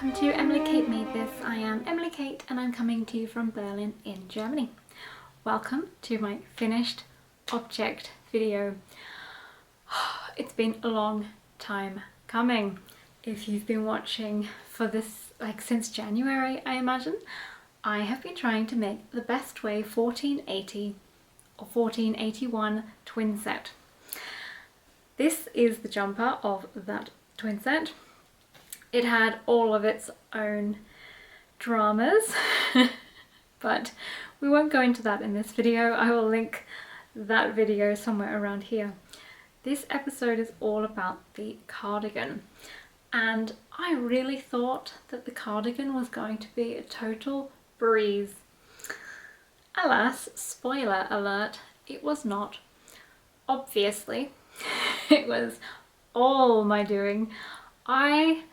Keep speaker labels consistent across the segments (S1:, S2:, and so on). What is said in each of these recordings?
S1: welcome to Emily Kate Made This. I am Emily Kate and I'm coming to you from Berlin in Germany. Welcome to my finished object video. It's been a long time coming. If you've been watching for this since January, I imagine, I have been trying to make the Bestway 1480 or 1481 twin set. This is the jumper of that twin set. It had all of its own dramas, but we won't go into that in this video. I will link that video somewhere around here. This episode is all about the cardigan, and I really thought that the cardigan was going to be a total breeze. Alas, spoiler alert, it was not. Obviously, it was all my doing. I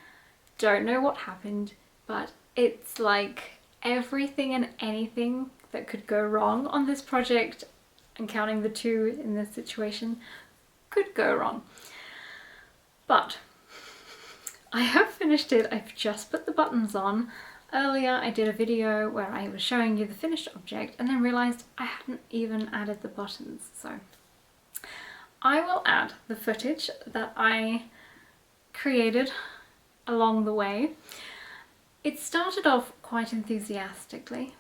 S1: don't know what happened, but it's like everything and anything that could go wrong on this project, and counting the two in this situation, could go wrong. But I have finished it. I've just put the buttons on. Earlier I did a video where I was showing you the finished object and then realised I hadn't even added the buttons, so I will add the footage that I created along the way. It started off quite enthusiastically.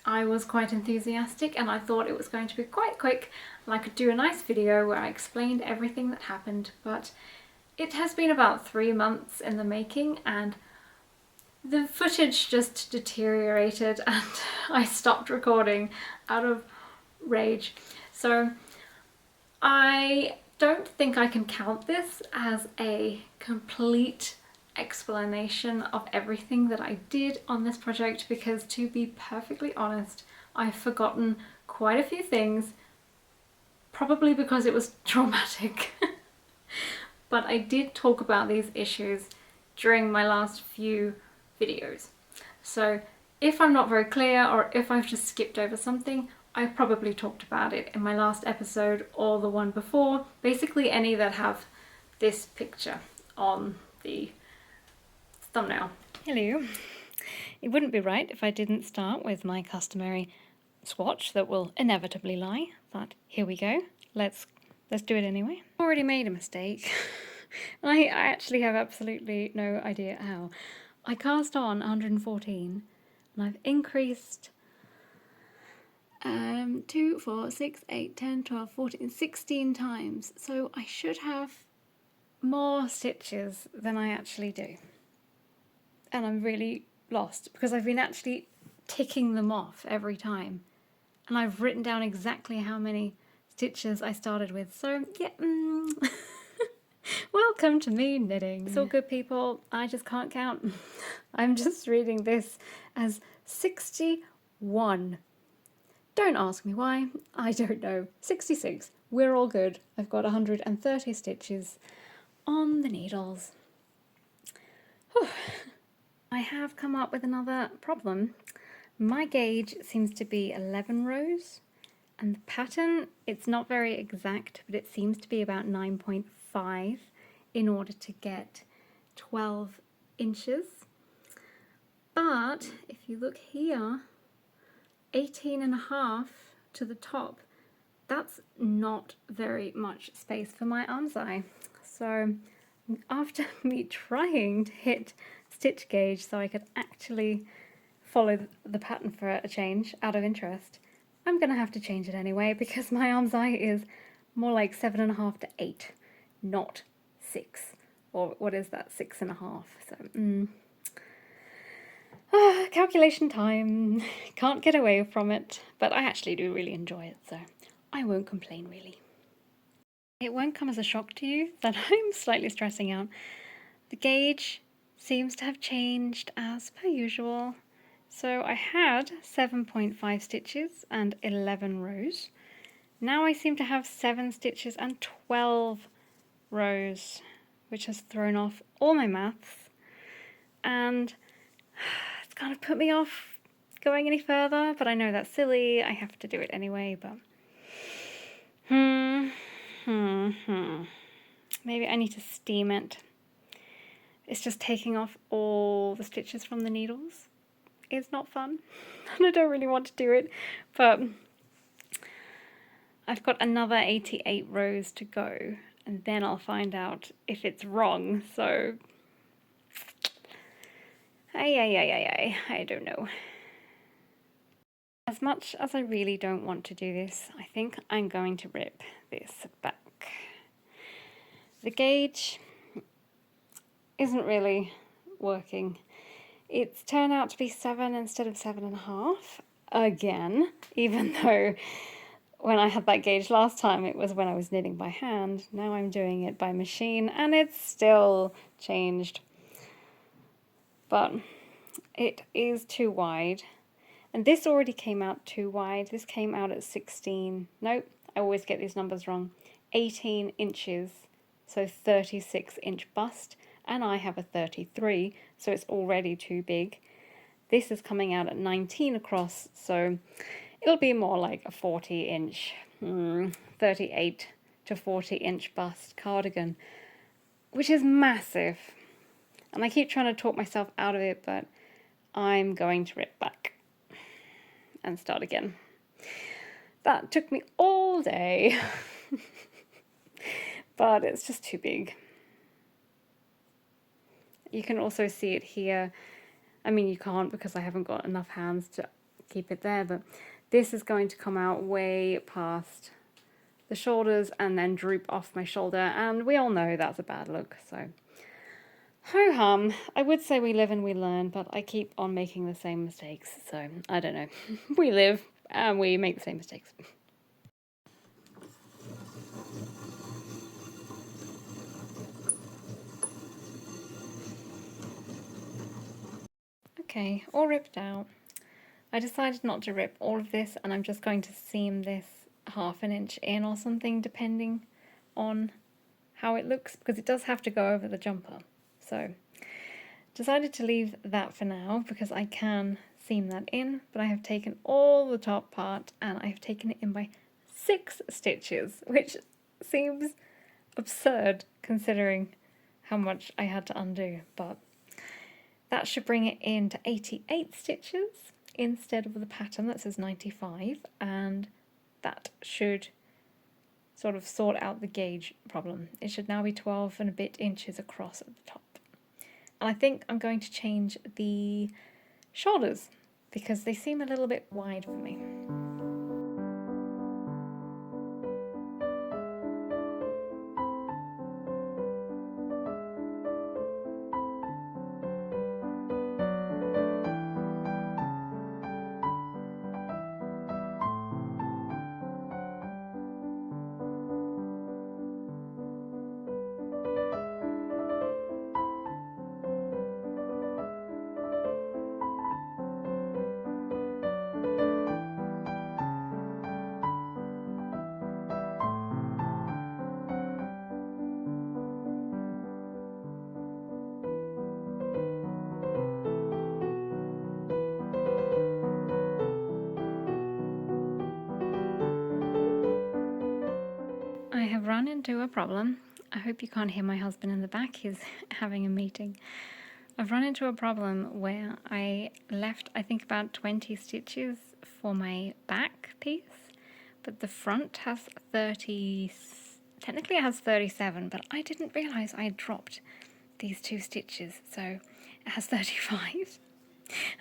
S1: I was quite enthusiastic and I thought it was going to be quite quick and I could do a nice video where I explained everything that happened, but it has been about 3 months in the making and the footage just deteriorated and I stopped recording out of rage. So I don't think I can count this as a complete explanation of everything that I did on this project, because to be perfectly honest, I've forgotten quite a few things, probably because it was traumatic. But I did talk about these issues during my last few videos. So if I'm not very clear or if I've just skipped over something, I probably talked about it in my last episode or the one before, basically any that have this picture on the thumbnail. Hello. It wouldn't be right if I didn't start with my customary swatch that will inevitably lie, but here we go. Let's do it anyway. I've already made a mistake. I actually have absolutely no idea how. I cast on 114 and I've increased 2, 4, 6, 8, 10, 12, 14, 16 times. So I should have more stitches than I actually do. And I'm really lost because I've been actually ticking them off every time. And I've written down exactly how many stitches I started with. So yeah, welcome to me knitting. It's all good, people. I just can't count. I'm just reading this as 61. Don't ask me why. I don't know. 66. We're all good. I've got 130 stitches on the needles. Whew. I have come up with another problem. My gauge seems to be 11 rows, and the pattern, it's not very exact, but it seems to be about 9.5 in order to get 12 inches. But if you look here, 18.5 to the top, that's not very much space for my arm's eye. So after me trying to hit stitch gauge so I could actually follow the pattern for a change out of interest, I'm gonna have to change it anyway because my arm's eye is more like 7.5 to 8, not 6, or what is that, 6.5. So calculation time. Can't get away from it, but I actually do really enjoy it, so I won't complain really. It won't come as a shock to you that I'm slightly stressing out. The gauge seems to have changed as per usual. So I had 7.5 stitches and 11 rows. Now I seem to have 7 stitches and 12 rows, which has thrown off all my maths, and it's kind of put me off going any further, but I know that's silly. I have to do it anyway, but maybe I need to steam it. it's just taking off all the stitches from the needles. It's not fun, and I don't really want to do it, but I've got another 88 rows to go, and then I'll find out if it's wrong, so I don't know. As much as I really don't want to do this, I think I'm going to rip this back. The gauge isn't really working. It's turned out to be 7 instead of 7.5 again, even though when I had that gauge last time it was when I was knitting by hand. Now I'm doing it by machine and it's still changed. But it is too wide. And this already came out too wide. This came out at 16. Nope, I always get these numbers wrong. 18 inches, so 36-inch bust. And I have a 33, so it's already too big. This is coming out at 19 across, so it'll be more like a 40-inch, 38 to 40-inch bust cardigan, which is massive. And I keep trying to talk myself out of it, but I'm going to rip back and start again. That took me all day, but it's just too big. You can also see it here. I mean, you can't because I haven't got enough hands to keep it there, but this is going to come out way past the shoulders and then droop off my shoulder, and we all know that's a bad look, so ho-hum. I would say we live and we learn, but I keep on making the same mistakes, so I don't know. We live and we make the same mistakes. Okay, all ripped out. I decided not to rip all of this, and I'm just going to seam this 1/2 inch in or something, depending on how it looks, because it does have to go over the jumper. So decided to leave that for now because I can seam that in, but I have taken all the top part and I have taken it in by 6 stitches, which seems absurd considering how much I had to undo, but that should bring it into 88 stitches instead of the pattern that says 95, and that should sort of sort out the gauge problem. It should now be 12 and a bit inches across at the top. And I think I'm going to change the shoulders because they seem a little bit wide for me. I have run into a problem. I hope you can't hear my husband in the back, he's having a meeting. I've run into a problem where I left, I think, about 20 stitches for my back piece, but the front has 30, technically it has 37, but I didn't realise I had dropped these 2 stitches, so it has 35.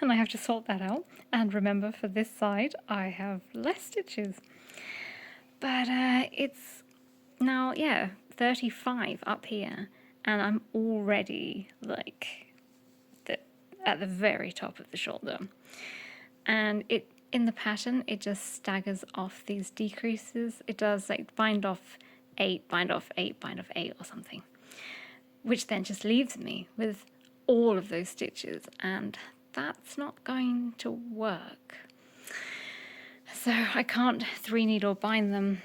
S1: And I have to sort that out. And remember, for this side, I have less stitches. But it's now, yeah, 35 up here, and I'm already like at the very top of the shoulder. And it in the pattern, it just staggers off these decreases. It does like bind off 8, bind off 8, bind off 8 or something, which then just leaves me with all of those stitches, and that's not going to work. So I can't 3-needle bind them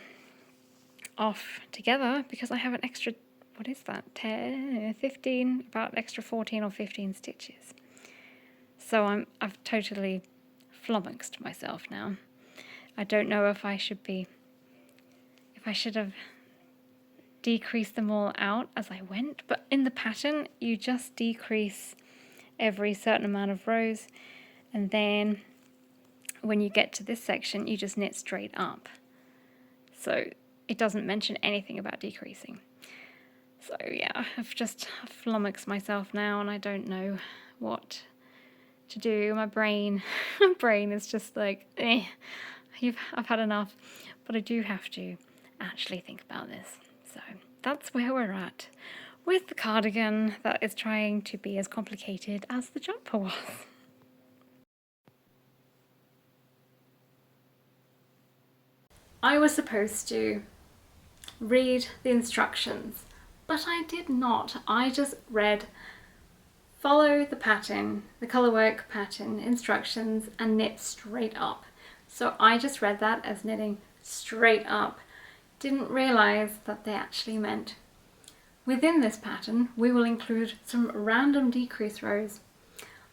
S1: off together because I have an extra, what is that, 10, 15, about extra 14 or 15 stitches. So I've totally flummoxed myself now. I don't know if I should have decrease them all out as I went, but in the pattern you just decrease every certain amount of rows, and then when you get to this section you just knit straight up. So it doesn't mention anything about decreasing. So yeah, I've just flummoxed myself now and I don't know what to do. My brain is just like, I've had enough, but I do have to actually think about this. So that's where we're at with the cardigan that is trying to be as complicated as the jumper was. I was supposed to read the instructions, but I did not. I just read follow the pattern, the colourwork pattern instructions, and knit straight up. So I just read that as knitting straight up. Didn't realise that they actually meant within this pattern we will include some random decrease rows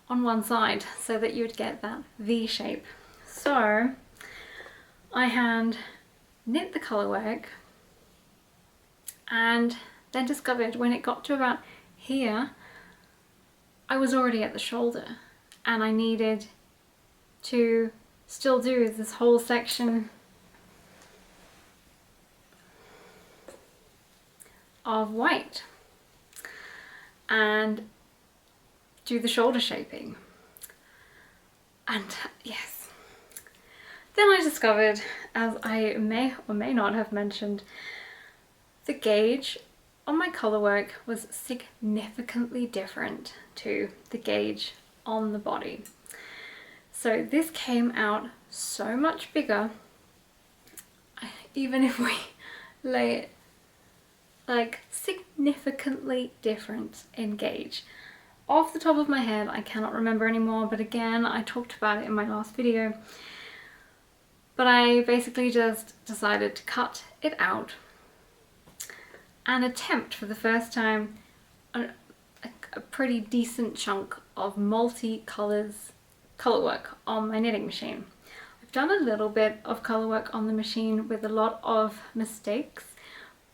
S1: on one side so that you would get that V shape. So I hand knit the colourwork and then discovered when it got to about here I was already at the shoulder and I needed to still do this whole section of white and do the shoulder shaping. And yes, then I discovered, as I may or may not have mentioned, the gauge on my colourwork was significantly different to the gauge on the body. So this came out so much bigger, even if we lay it like significantly different in gauge. Off the top of my head I cannot remember anymore, but again I talked about it in my last video. But I basically just decided to cut it out and attempt for the first time a pretty decent chunk of multi-colours colourwork on my knitting machine. I've done a little bit of colourwork on the machine with a lot of mistakes,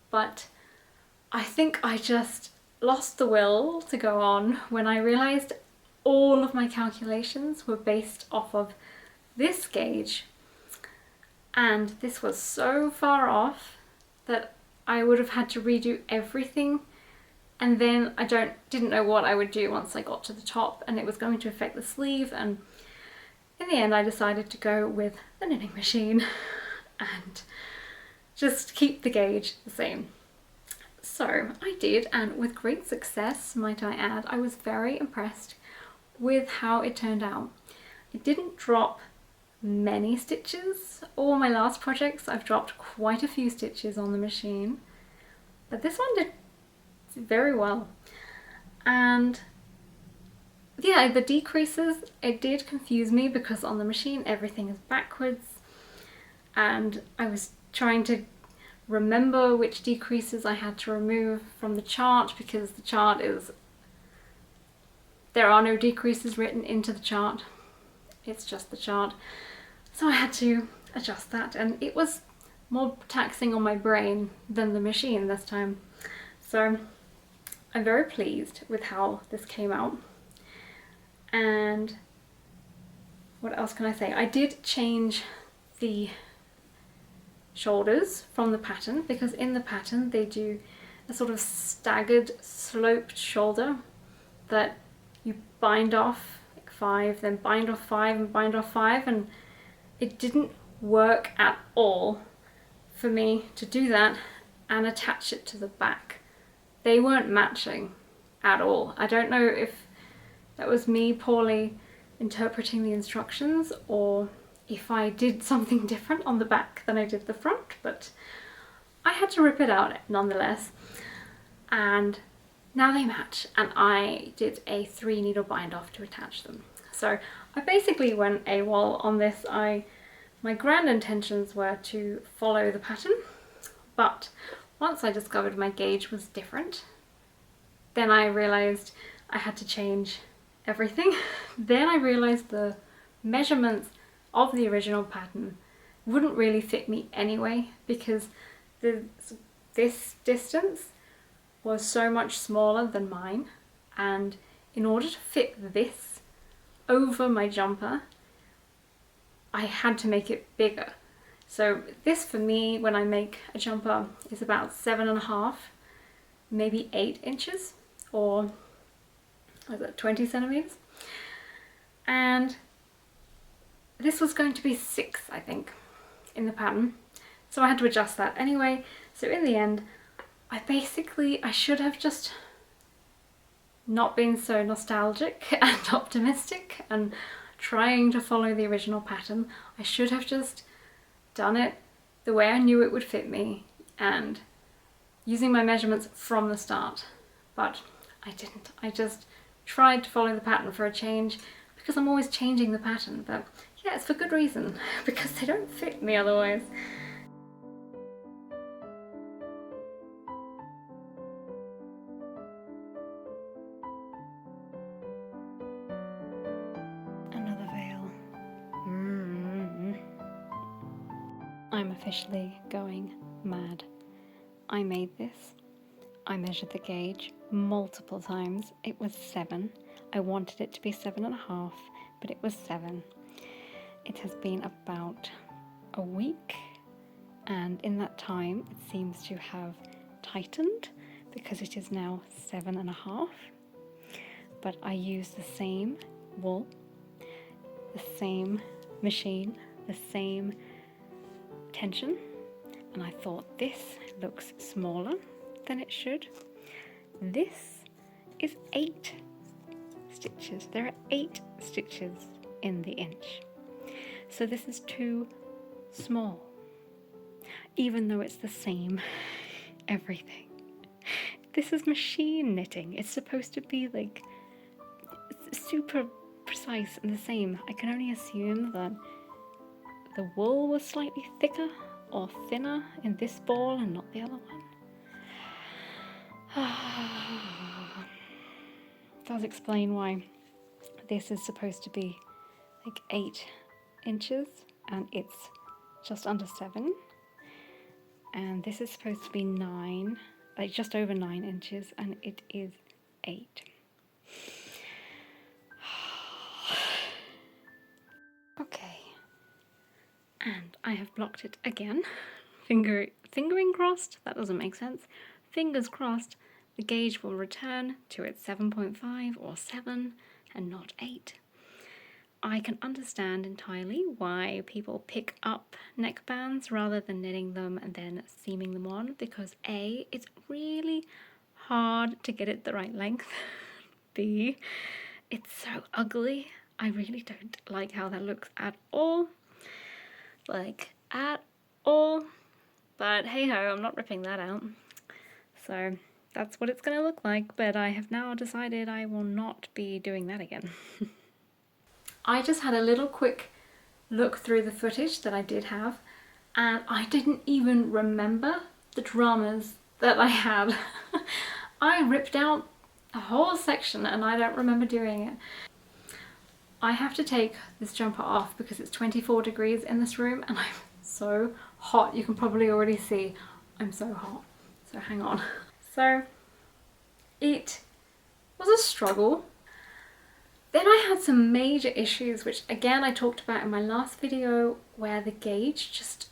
S1: but I think I just lost the will to go on when I realised all of my calculations were based off of this gauge, and this was so far off that I would have had to redo everything, and then I didn't know what I would do once I got to the top, and it was going to affect the sleeve, and in the end I decided to go with the knitting machine and just keep the gauge the same. So I did, and with great success, might I add. I was very impressed with how it turned out. It didn't drop many stitches. All my last projects I've dropped quite a few stitches on the machine, but this one did very well. And yeah, the decreases, it did confuse me because on the machine everything is backwards, and I was trying to remember which decreases I had to remove from the chart, because the chart is, there are no decreases written into the chart, it's just the chart. So I had to adjust that, and it was more taxing on my brain than the machine this time. So I'm very pleased with how this came out. And what else can I say? I did change the shoulders from the pattern, because in the pattern they do a sort of staggered sloped shoulder that you bind off like 5, then bind off 5 and bind off 5, and it didn't work at all for me to do that and attach it to the back. They weren't matching at all. I don't know if that was me poorly interpreting the instructions or if I did something different on the back than I did the front, but I had to rip it out nonetheless. And now they match, and I did a 3 needle bind off to attach them. So I basically went AWOL on this. My grand intentions were to follow the pattern, but once I discovered my gauge was different, then I realised I had to change everything. Then I realised the measurements of the original pattern wouldn't really fit me anyway, because there's this distance was so much smaller than mine, and in order to fit this over my jumper, I had to make it bigger. So this for me, when I make a jumper, is about 7.5, maybe 8 inches, or what is it, 20 centimeters? And this was going to be 6, I think, in the pattern. So I had to adjust that anyway. So in the end, I should have just not been so nostalgic and optimistic and trying to follow the original pattern. I should have just done it the way I knew it would fit me and using my measurements from the start. But I didn't. I just tried to follow the pattern for a change because I'm always changing the pattern. But yeah, it's for good reason, because they don't fit me otherwise. Another veil. I'm officially going mad. I made this. I measured the gauge multiple times. It was 7. I wanted it to be 7.5, but it was 7. It has been about a week, and in that time it seems to have tightened because it is now 7.5. But I used the same wool, the same machine, the same tension, and I thought this looks smaller than it should. This is 8 stitches. There are 8 stitches in the inch. So this is too small, even though it's the same everything. This is machine knitting. It's supposed to be like super precise and the same. I can only assume that the wool was slightly thicker or thinner in this ball and not the other one. Does explain why this is supposed to be like 8 inches and it's just under 7, and this is supposed to be 9, like just over 9 inches, and it is 8. Okay, and I have blocked it again. Fingering crossed, that doesn't make sense. Fingers crossed, the gauge will return to its 7.5 or 7 and not 8. I can understand entirely why people pick up neckbands rather than knitting them and then seaming them on, because A, it's really hard to get it the right length. B, it's so ugly. I really don't like how that looks at all. Like, at all. But hey ho, I'm not ripping that out. So that's what it's gonna look like, but I have now decided I will not be doing that again. I just had a little quick look through the footage that I did have, and I didn't even remember the dramas that I had. I ripped out a whole section and I don't remember doing it. I have to take this jumper off because it's 24 degrees in this room and I'm so hot. You can probably already see I'm so hot. So hang on. So it was a struggle. Then I had some major issues, which again I talked about in my last video, where the gauge just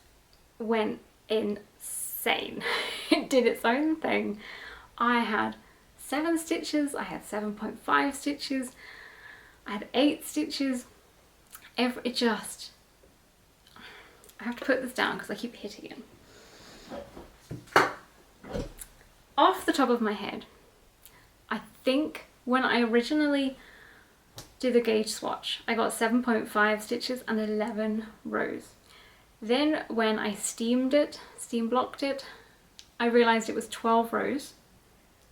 S1: went insane. It did its own thing. I had 7 stitches, I had 7.5 stitches, I had 8 stitches. I have to put this down because I keep hitting it. Off the top of my head, I think when I originally did the gauge swatch, I got 7.5 stitches and 11 rows. Then when I steam blocked it, I realized it was 12 rows,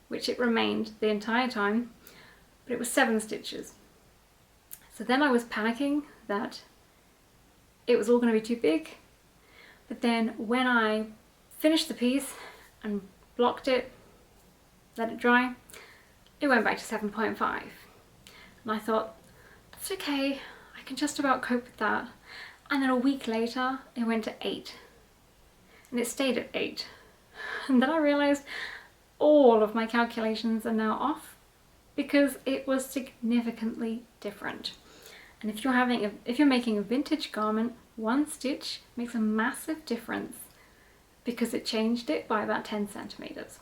S1: which it remained the entire time, but it was 7 stitches. So then I was panicking that it was all going to be too big, but then when I finished the piece and blocked it, let it dry, it went back to 7.5. And I thought, that's okay, I can just about cope with that. And then a week later, it went to 8. And it stayed at 8. And then I realized all of my calculations are now off because it was significantly different. And if you're making a vintage garment, one stitch makes a massive difference because it changed it by about 10 centimeters.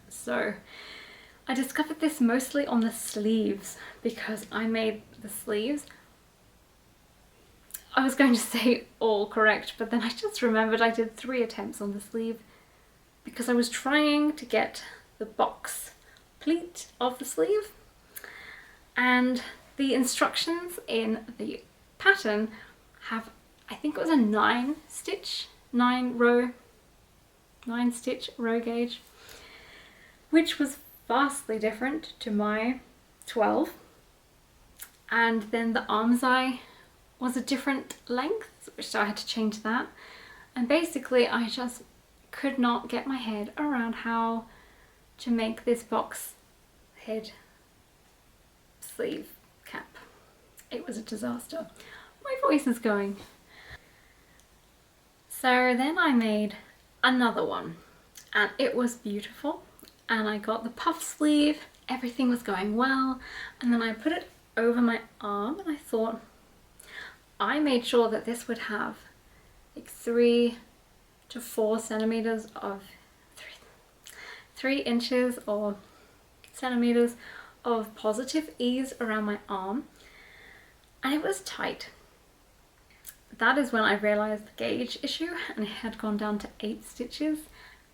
S1: So I discovered this mostly on the sleeves because I made the sleeves, I was going to say all correct, but then I just remembered I did 3 attempts on the sleeve because I was trying to get the box pleat of the sleeve, and the instructions in the pattern have, I think it was a 9 stitch row gauge, which was vastly different to my 12. And then the armscye was a different length, so I had to change that. And basically I just could not get my head around how to make this box head sleeve cap. It was a disaster. My voice is going. So then I made another one and it was beautiful, and I got the puff sleeve, everything was going well, and then I put it over my arm and I thought, I made sure that this would have like 3 to 4 centimeters of 3 inches or centimeters of positive ease around my arm, and it was tight. That is when I realized the gauge issue, and it had gone down to 8 stitches,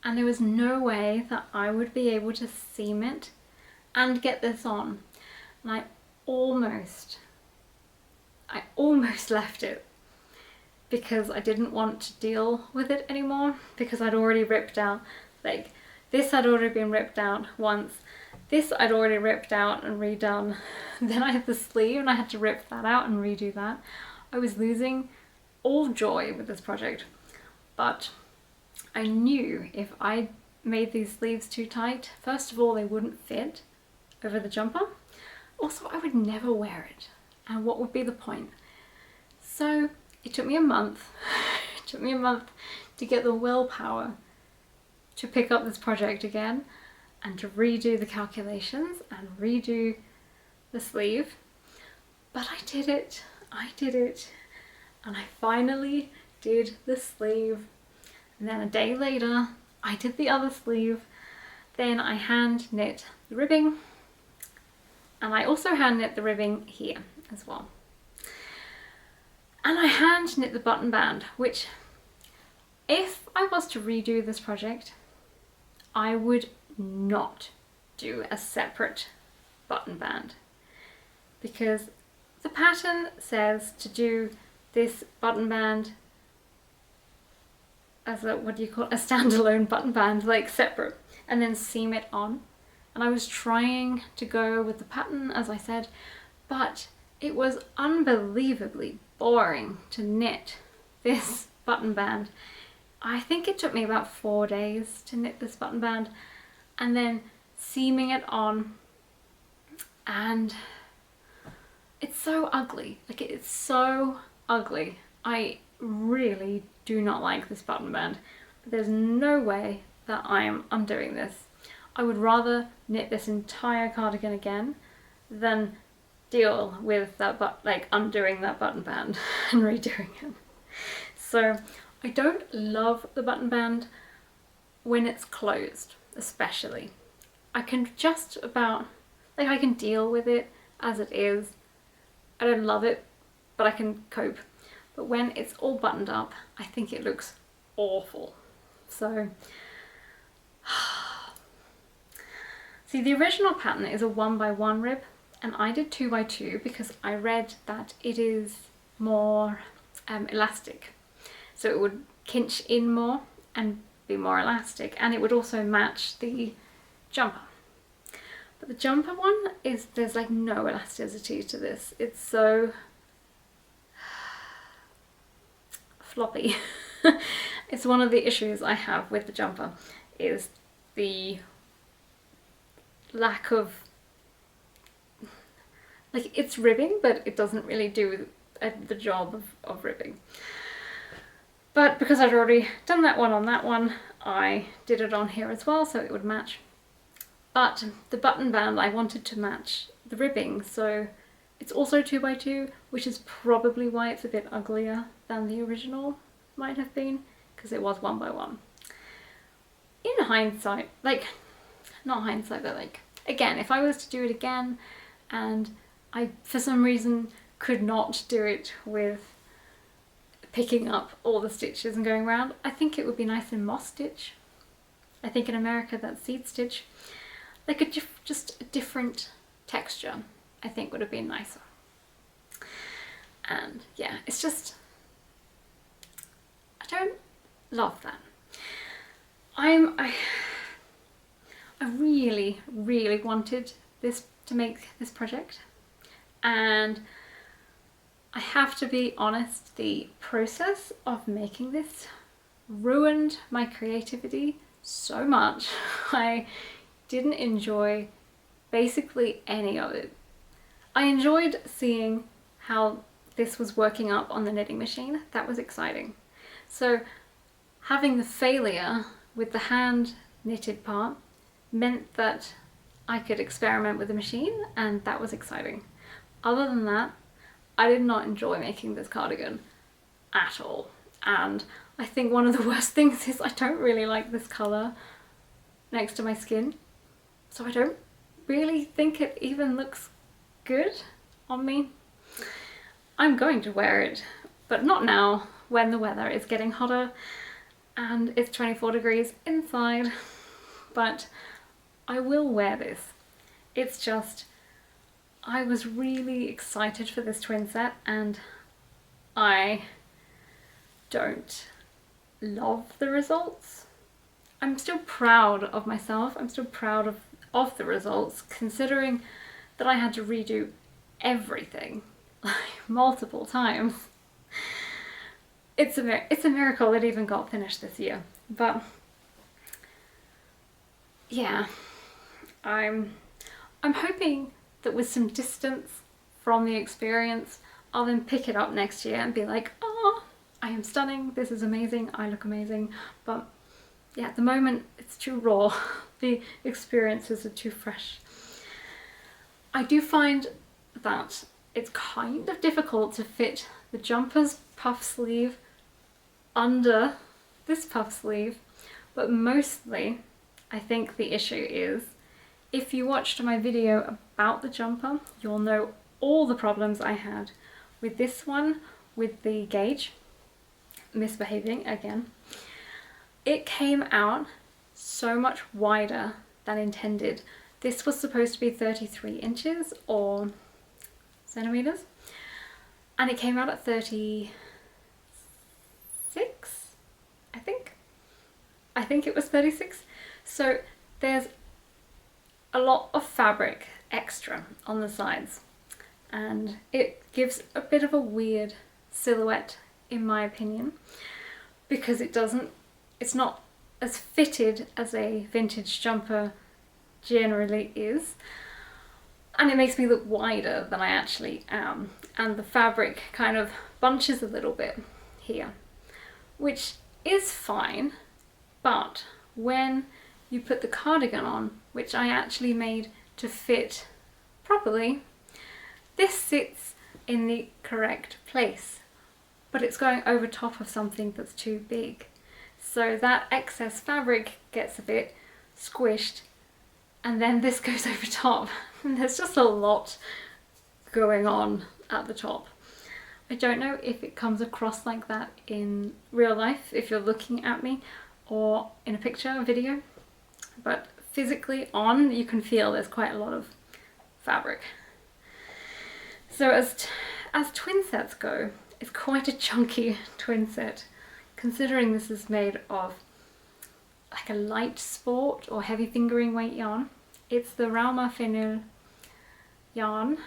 S1: and there was no way that I would be able to seam it and get this on. And I almost left it because I didn't want to deal with it anymore, because I'd already ripped out, like this had already been ripped out once, this I'd already ripped out and redone, then I had the sleeve and I had to rip that out and redo that. I was losing all joy with this project, but I knew if I made these sleeves too tight, first of all they wouldn't fit over the jumper, also I would never wear it, and what would be the point? So it took me a month. It took me a month to get the willpower to pick up this project again and to redo the calculations and redo the sleeve. But I did it, and I finally did the sleeve. And then a day later I did the other sleeve. Then I hand knit the ribbing, and I also hand knit the ribbing here as well. And I hand knit the button band, which if I was to redo this project, I would not do a separate button band, because the pattern says to do this button band as a, what do you call it, a standalone button band, like separate, and then seam it on. And I was trying to go with the pattern, as I said, but it was unbelievably boring to knit this button band. I think it took me about 4 days to knit this button band, and then seaming it on, and it's so ugly. Like, it's so ugly. I really do not like this button band, but there's no way that I am undoing this. I would rather knit this entire cardigan again than deal with that, undoing that button band and redoing it. So I don't love the button band when it's closed, especially. I can just about, like, I can deal with it as it is. I don't love it, but I can cope. But when it's all buttoned up, I think it looks awful. So, see, the original pattern is a 1x1 rib, and I did 2x2 because I read that it is more elastic. So it would kinch in more and be more elastic, and it would also match the jumper. But the jumper one is, there's like no elasticity to this. It's so floppy. It's one of the issues I have with the jumper, is the lack of, like, it's ribbing, but it doesn't really do the job of ribbing. But because I'd already done that one on that one, I did it on here as well so it would match. But the button band I wanted to match the ribbing, so it's also 2x2, which is probably why it's a bit uglier than the original might have been, because it was 1x1. In hindsight, like, not hindsight, but like, again, if I was to do it again and I, for some reason, could not do it with picking up all the stitches and going around, I think it would be nice in moss stitch. I think in America that's seed stitch. Like just a different texture, I think would have been nicer. And yeah, it's just, I don't love that. I really, really wanted this to make this project, and I have to be honest, the process of making this ruined my creativity so much. I didn't enjoy basically any of it. I enjoyed seeing how this was working up on the knitting machine. That was exciting. So having the failure with the hand knitted part meant that I could experiment with the machine, and that was exciting. Other than that, I did not enjoy making this cardigan at all. And I think one of the worst things is I don't really like this colour next to my skin. So I don't really think it even looks good on me. I'm going to wear it, but not now when the weather is getting hotter and it's 24 degrees inside, but I will wear this. It's just, I was really excited for this twin set and I don't love the results. I'm still proud of myself, I'm still proud of the results, considering that I had to redo everything like multiple times. It's a miracle it even got finished this year. But yeah, I'm hoping that with some distance from the experience, I'll then pick it up next year and be like, oh, I am stunning, this is amazing, I look amazing. But yeah, at the moment it's too raw. The experiences are too fresh. I do find that it's kind of difficult to fit the jumper's puff sleeve under this puff sleeve, but mostly I think the issue is, if you watched my video about the jumper, you'll know all the problems I had with this one, with the gauge misbehaving again. It came out so much wider than intended. This was supposed to be 33 inches or centimeters, and it came out at 36, I think. I think it was 36. So there's a lot of fabric extra on the sides, and it gives a bit of a weird silhouette in my opinion, because it's not as fitted as a vintage jumper generally is, and it makes me look wider than I actually am, and the fabric kind of bunches a little bit here, which is fine, but when you put the cardigan on, which I actually made to fit properly, this sits in the correct place, but it's going over top of something that's too big. So that excess fabric gets a bit squished, and then this goes over top, and there's just a lot going on at the top. I don't know if it comes across like that in real life, if you're looking at me, or in a picture, a video, but physically on, you can feel there's quite a lot of fabric. So as twin sets go, it's quite a chunky twin set, considering this is made of like a light sport or heavy fingering weight yarn. It's the Rauma Fenil yarn.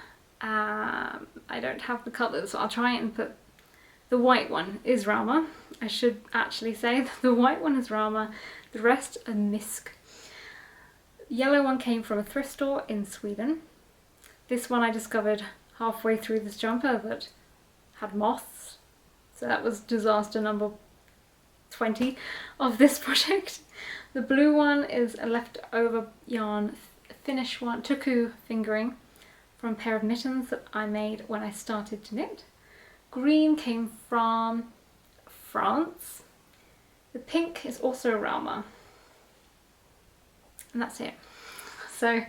S1: I don't have the colours, so I'll try and put, the white one is Rauma. I should actually say that the white one is Rauma, the rest are Misk. Yellow one came from a thrift store in Sweden. This one I discovered halfway through this jumper that had moths, so that was disaster number 20 of this project. The blue one is a leftover yarn finish one, tuku fingering, from a pair of mittens that I made when I started to knit. Green came from France. The pink is also Ralma. And that's it. So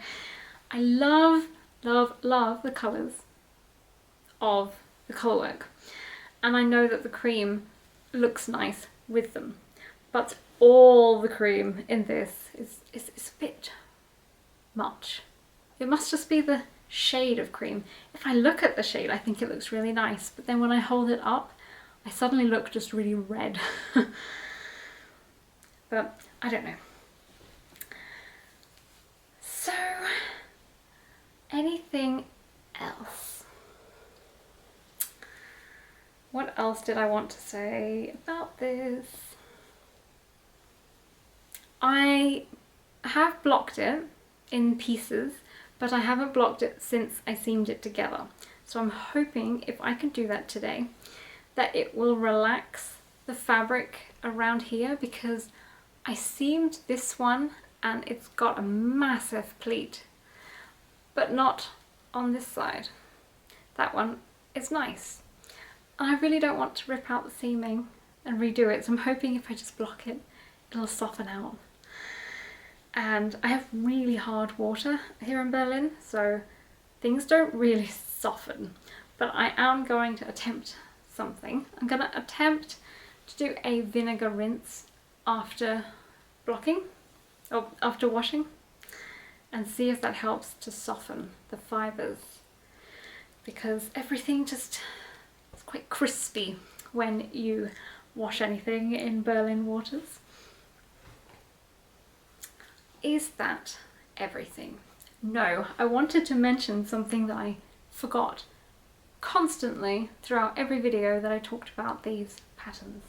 S1: I love, love, love the colours of the colourwork. And I know that the cream looks nice with them. But all the cream in this is a bit much. It must just be the shade of cream. If I look at the shade, I think it looks really nice. But then when I hold it up, I suddenly look just really red. But I don't know. So, anything else? What else did I want to say about this? I have blocked it in pieces, but I haven't blocked it since I seamed it together. So I'm hoping if I can do that today, that it will relax the fabric around here, because I seamed this one and it's got a massive pleat, but not on this side. That one is nice. And I really don't want to rip out the seaming and redo it, so I'm hoping if I just block it, it'll soften out. And I have really hard water here in Berlin, so things don't really soften. But I am going to attempt something. I'm going to attempt to do a vinegar rinse after blocking, or after washing, and see if that helps to soften the fibres, because everything just is quite crispy when you wash anything in Berlin waters. Is that everything? No, I wanted to mention something that I forgot constantly throughout every video that I talked about these patterns.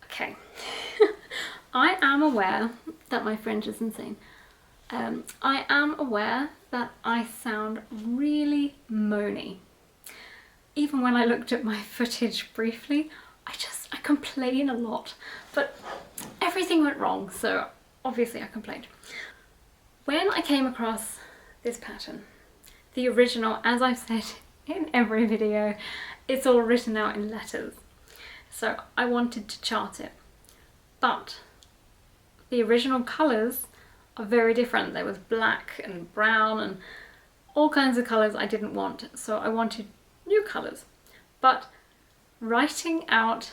S1: Okay, I am aware that my French is insane. I am aware that I sound really moany. Even when I looked at my footage briefly, I complain a lot, but everything went wrong, so obviously I complained. When I came across this pattern, the original, as I've said in every video, it's all written out in letters. So I wanted to chart it, but the original colours are very different. There was black and brown and all kinds of colours I didn't want, so I wanted new colours. But writing out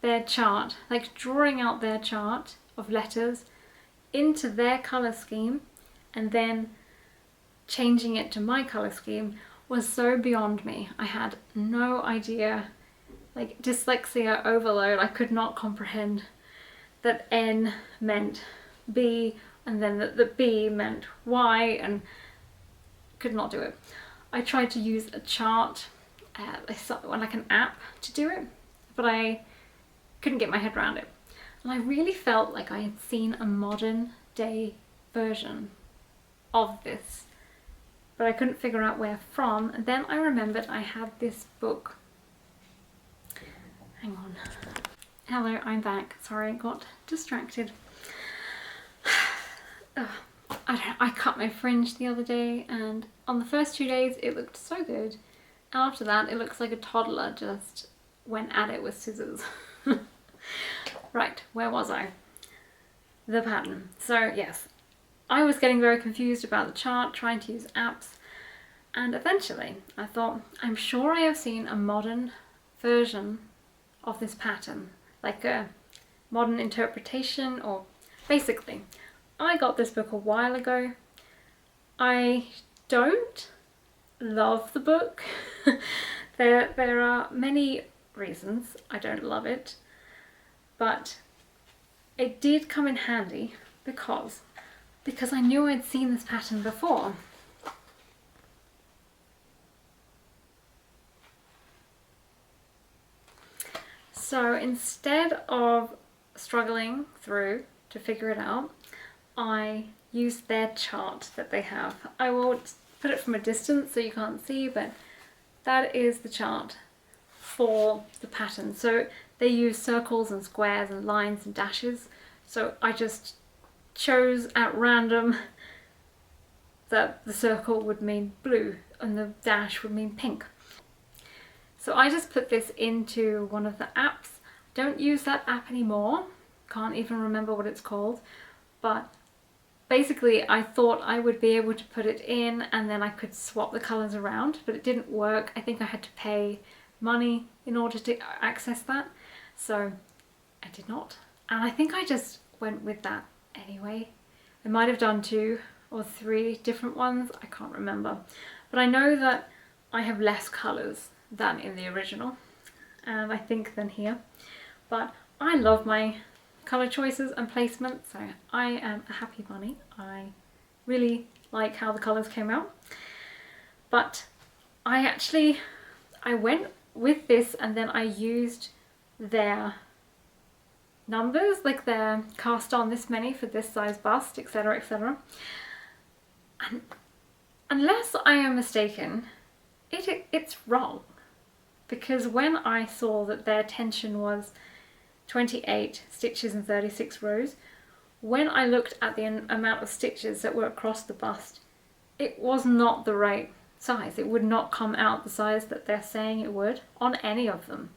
S1: their chart, like drawing out their chart of letters into their colour scheme and then changing it to my colour scheme was so beyond me. I had no idea, like dyslexia overload. I could not comprehend that N meant B and then that the B meant Y, and could not do it. I tried to use a chart, like an app, to do it, but I couldn't get my head around it. And I really felt like I had seen a modern day version of this, but I couldn't figure out where from. And then I remembered I had this book. Hang on. Hello, I'm back. Sorry, I got distracted. I cut my fringe the other day, and on the first 2 days it looked so good. After that it looks like a toddler just went at it with scissors. Right, where was I? The pattern. So yes, I was getting very confused about the chart, trying to use apps, and eventually I thought, I'm sure I have seen a modern version of this pattern, like a modern interpretation, or basically, I got this book a while ago. I don't love the book. There are many reasons I don't love it, but it did come in handy because I knew I'd seen this pattern before. So instead of struggling through to figure it out, I used their chart that they have. I will put it from a distance so you can't see, but that is the chart for the pattern. So they use circles and squares and lines and dashes. So I just chose at random that the circle would mean blue and the dash would mean pink. So I just put this into one of the apps. Don't use that app anymore. Can't even remember what it's called. But basically I thought I would be able to put it in and then I could swap the colours around, but it didn't work. I think I had to pay money in order to access that. So I did not. And I think I just went with that anyway. I might have done 2 or 3 different ones, I can't remember. But I know that I have less colours than in the original, and I think than here. But I love my colour choices and placement, so I am a happy bunny. I really like how the colours came out. But I went with this and then I used their numbers, like they're cast on this many for this size bust, etc, etc. And unless I am mistaken, it's wrong, because when I saw that their tension was 28 stitches and 36 rows, when I looked at the amount of stitches that were across the bust, it was not the right size. It would not come out the size that they're saying it would on any of them.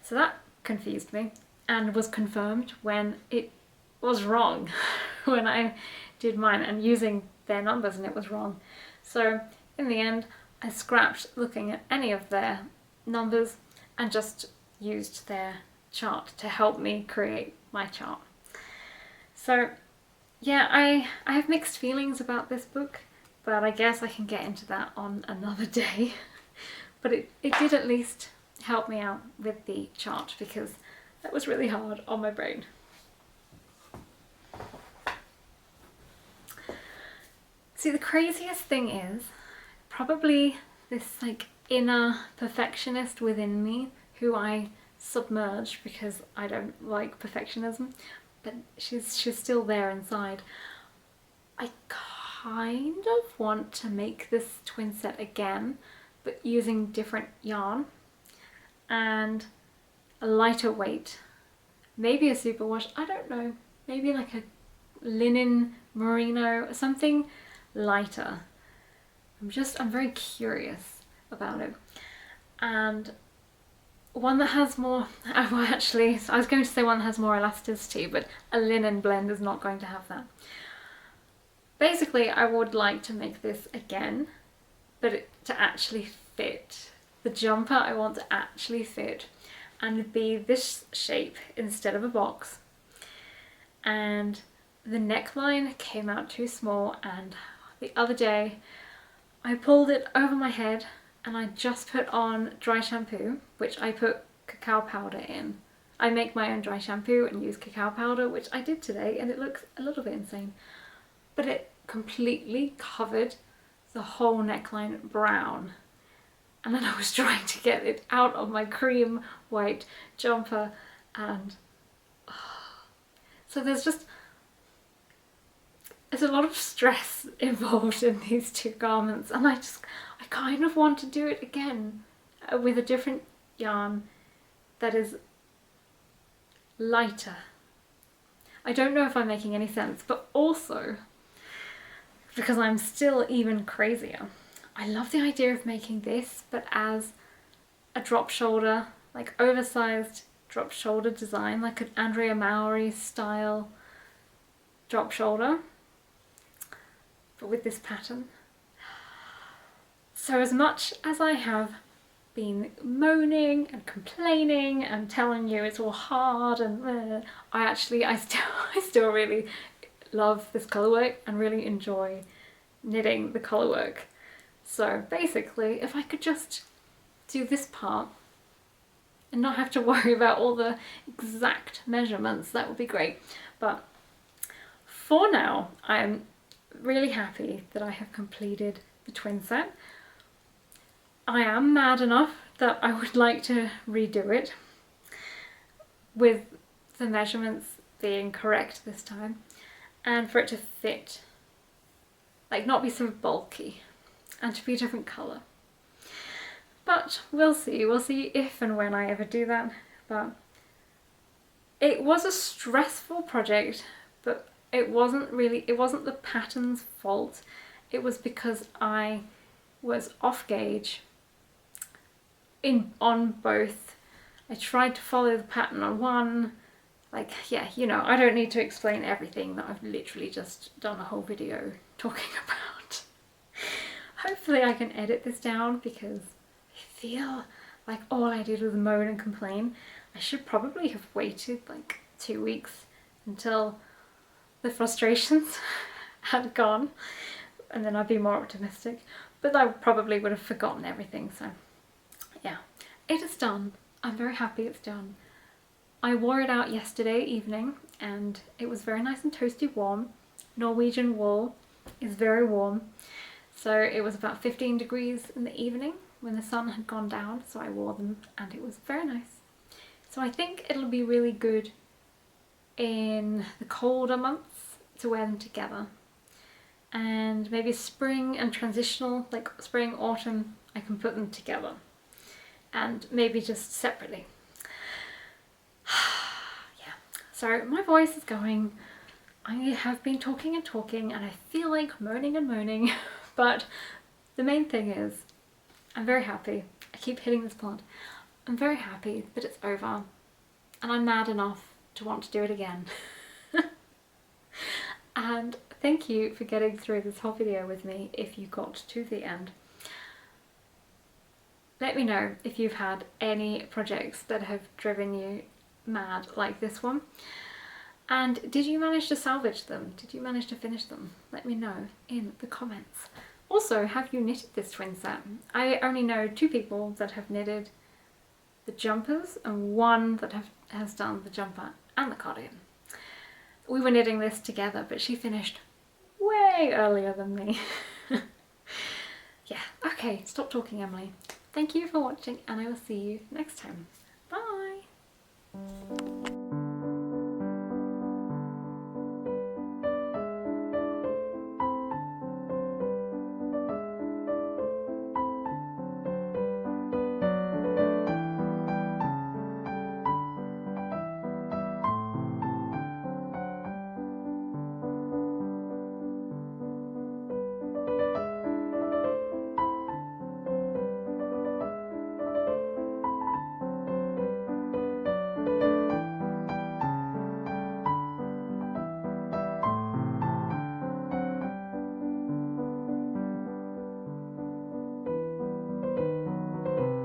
S1: So that confused me and was confirmed when it was wrong when I did mine and using their numbers and it was wrong. So in the end I scrapped looking at any of their numbers and just used their chart to help me create my chart. So yeah, I have mixed feelings about this book, but I guess I can get into that on another day. But it did at least help me out with the chart, because that was really hard on my brain. See, the craziest thing is probably this like inner perfectionist within me who I submerge because I don't like perfectionism, but she's still there inside. I kind of want to make this twin set again, but using different yarn and a lighter weight, maybe a superwash, I don't know, maybe like a linen merino, something lighter. I'm very curious about it. And one that has more, well actually, I was going to say one that has more elasticity, but a linen blend is not going to have that. Basically, I would like to make this again, but to actually fit. The jumper I want to actually fit and be this shape instead of a box. And the neckline came out too small, and the other day I pulled it over my head and I just put on dry shampoo, which I put cacao powder in. I make my own dry shampoo and use cacao powder, which I did today, and it looks a little bit insane. But it completely covered the whole neckline brown. And then I was trying to get it out of my cream white jumper, and so there's a lot of stress involved in these two garments, and I kind of want to do it again with a different yarn that is lighter. I don't know if I'm making any sense, but also because I'm still even crazier, I love the idea of making this but as a drop shoulder, like oversized drop shoulder design, like an Andrea Mowry style drop shoulder, but with this pattern. So as much as I have been moaning and complaining and telling you it's all hard and I still really love this colourwork and really enjoy knitting the colourwork. So basically, if I could just do this part and not have to worry about all the exact measurements, that would be great. But for now, I'm really happy that I have completed the twin set. I am mad enough that I would like to redo it with the measurements being correct this time, and for it to fit, like not be so bulky, and to be a different colour. But we'll see if and when I ever do that. But it was a stressful project, but it wasn't the pattern's fault. It was because I was off gauge on both. I tried to follow the pattern on one, like, yeah, you know, I don't need to explain everything that I've literally just done a whole video talking about. Hopefully I can edit this down, because I feel like all I did was moan and complain. I should probably have waited like 2 weeks until the frustrations had gone, and then I'd be more optimistic. But I probably would have forgotten everything, so yeah. It is done. I'm very happy it's done. I wore it out yesterday evening and it was very nice and toasty warm. Norwegian wool is very warm. So it was about 15 degrees in the evening when the sun had gone down, so I wore them and it was very nice. So I think it'll be really good in the colder months to wear them together. And maybe spring and transitional, like spring, autumn, I can put them together. And maybe just separately. Yeah, so my voice is going. I have been talking and talking and I feel like moaning and moaning, but the main thing is I'm very happy. I keep hitting this plant. I'm very happy that it's over and I'm mad enough to want to do it again. And thank you for getting through this whole video with me if you got to the end. Let me know if you've had any projects that have driven you mad like this one. And did you manage to salvage them? Did you manage to finish them? Let me know in the comments. Also, have you knitted this twin set? I only know 2 people that have knitted the jumpers and 1 that has done the jumper and the cardigan. We were knitting this together, but she finished way earlier than me. Yeah, okay, stop talking, Emily. Thank you for watching and I will see you next time.